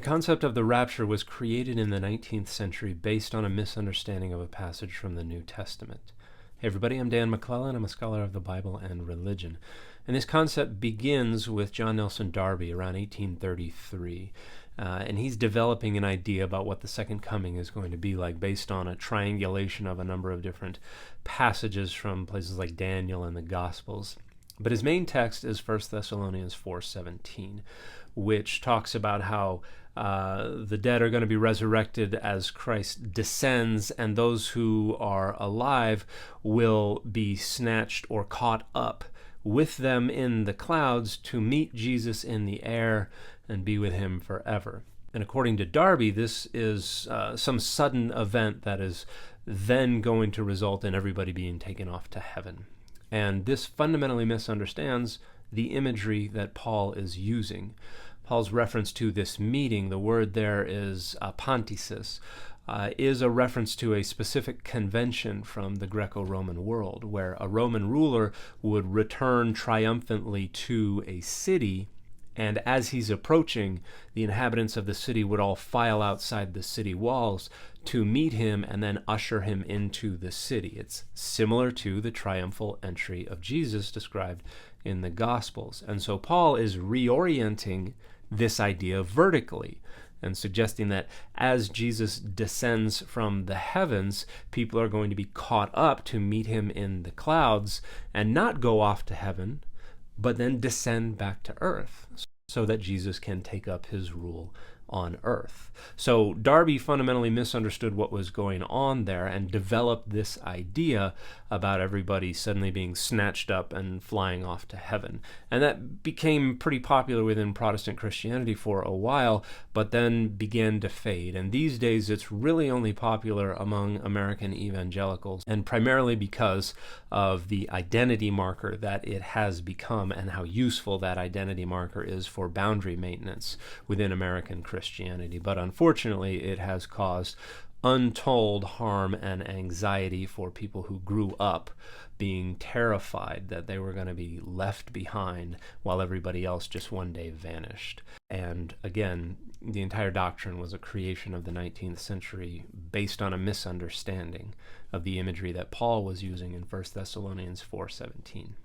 concept of the rapture was created in the 19th century based on a misunderstanding of a passage from the New Testament. Hey everybody, I'm Dan McClellan. I'm a scholar of the Bible and religion. And this concept begins with John Nelson Darby around 1833. And he's developing an idea about what the second coming is going to be like based on a triangulation of a number of different passages from places like Daniel and the Gospels. But his main text is 1 Thessalonians 4:17, which talks about how the dead are going to be resurrected as Christ descends, and those who are alive will be snatched or caught up with them in the clouds to meet Jesus in the air and be with him forever. And according to Darby, this is some sudden event that is then going to result in everybody being taken off to heaven. And this fundamentally misunderstands the imagery that Paul is using. Paul's reference to this meeting, the word there is pantisis, is a reference to a specific convention from the Greco-Roman world, where a Roman ruler would return triumphantly to a city, and as he's approaching, the inhabitants of the city would all file outside the city walls to meet him and then usher him into the city. It's similar to the triumphal entry of Jesus described in the Gospels. And so Paul is reorienting this idea vertically and suggesting that as Jesus descends from the heavens, people are going to be caught up to meet him in the clouds and not go off to heaven, but then descend back to earth so that Jesus can take up his rule on earth. So Darby fundamentally misunderstood what was going on there and developed this idea about everybody suddenly being snatched up and flying off to heaven. And that became pretty popular within Protestant Christianity for a while, but then began to fade. And these days it's really only popular among American evangelicals, and primarily because of the identity marker that it has become and how useful that identity marker is for boundary maintenance within American Christianity. But unfortunately, it has caused untold harm and anxiety for people who grew up being terrified that they were going to be left behind while everybody else just one day vanished. And again, the entire doctrine was a creation of the 19th century based on a misunderstanding of the imagery that Paul was using in 1 Thessalonians 4:17.